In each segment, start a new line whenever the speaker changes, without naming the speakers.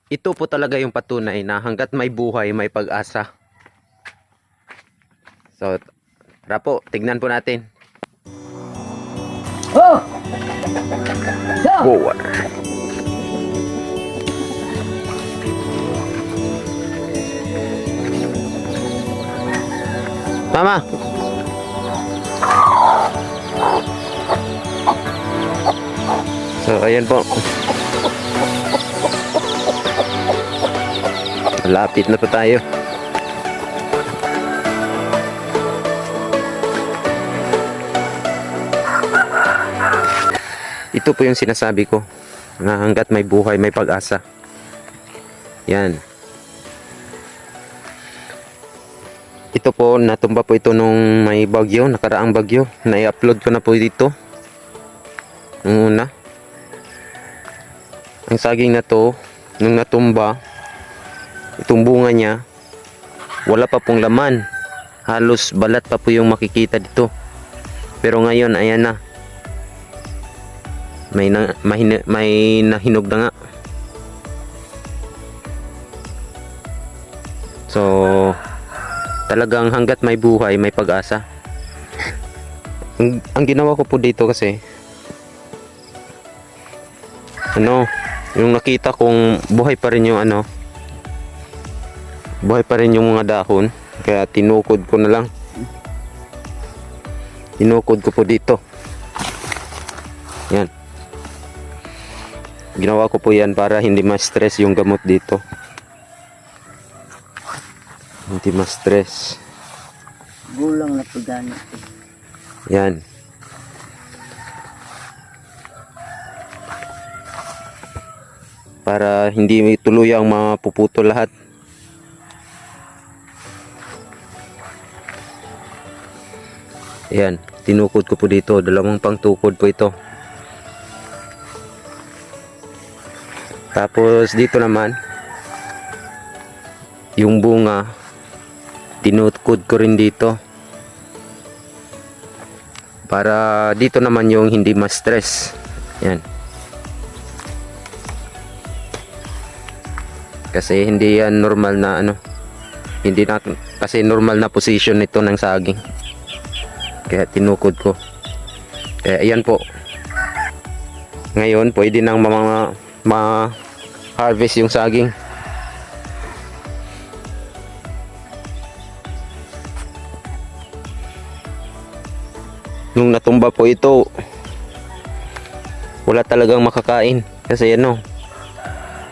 ito po talaga yung patunay na hanggat may buhay, may pag-asa. So, tara po, tignan po natin.
Oh! Yeah!
Wow. Mama! So, ayan po. Malapit na po tayo. Ito po yung sinasabi ko na hanggat may buhay, may pag-asa. Yan. Ito po, natumba po ito nung may bagyo, nakaraang bagyo. Na-upload ko na po dito. Nung una. Ang saging na to, nung natumba, itong bunga niya, wala pa pong laman. Halos balat pa po yung makikita dito. Pero ngayon, ayan na. May nahinog na nga. So, talagang hanggat may buhay, may pag-asa. Ang ginawa ko po dito kasi, yung nakita kong buhay pa rin yung buhay pa rin yung mga dahon, kaya tinukod ko na lang. Tinukod ko po dito. Yan. Ginawa ko po yan para hindi ma-stress yung gamot dito. Hindi ma-stress.
Gulang na po dyan.
Yan. Para hindi tuluyang mapuputo lahat. Yan. Tinukod ko po dito. Dalawang pang tukod po ito. Tapos dito naman yung bunga tinukod ko rin dito para dito naman yung hindi ma-stress. Yan. Kasi hindi yan normal na hindi na kasi normal na position nito ng saging. Kaya tinukod ko. Kaya ayan po. Ngayon pwede nang ma-harvest yung saging. Nung natumba po ito, wala talagang makakain kasi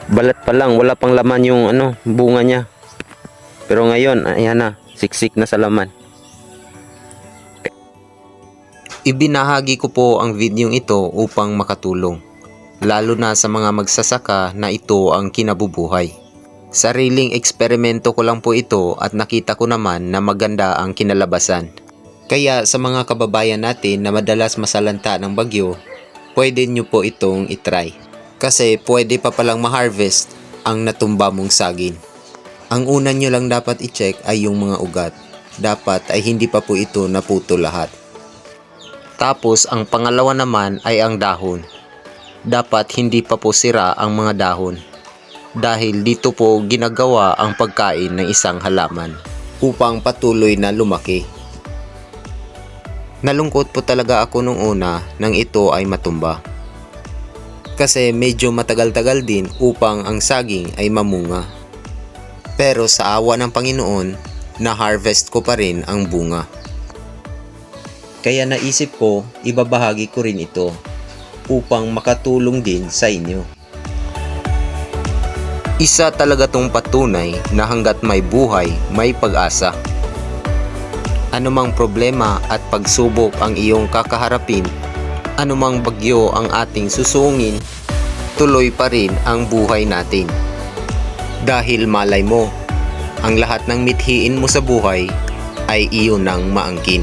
balat pa lang, wala pang laman yung bunga niya. Pero ngayon, ayan na, siksik na sa laman. Ibinahagi ko po ang video ito upang makatulong, lalo na sa mga magsasaka na ito ang kinabubuhay. Sariling eksperimento ko lang po ito at nakita ko naman na maganda ang kinalabasan. Kaya sa mga kababayan natin na madalas masalanta ng bagyo, pwede nyo po itong itry. Kasi pwede pa palang ma-harvest ang natumba mong saging. Ang una nyo lang dapat i-check ay yung mga ugat. Dapat ay hindi pa po ito naputo lahat. Tapos ang pangalawa naman ay ang dahon. Dapat hindi pa po sira ang mga dahon. Dahil dito po ginagawa ang pagkain ng isang halaman upang patuloy na lumaki. Nalungkot po talaga ako nung una nang ito ay matumba. Kasi medyo matagal-tagal din upang ang saging ay mamunga. Pero sa awa ng Panginoon, na-harvest ko pa rin ang bunga. Kaya naisip ko, ibabahagi ko rin ito upang makatulong din sa inyo. Isa talaga tong patunay na hanggat may buhay, may pag-asa. Anumang problema at pagsubok ang iyong kakaharapin, anumang bagyo ang ating susungin, tuloy pa rin ang buhay natin. Dahil malay mo, ang lahat ng mithiin mo sa buhay ay iyon ang maangkin.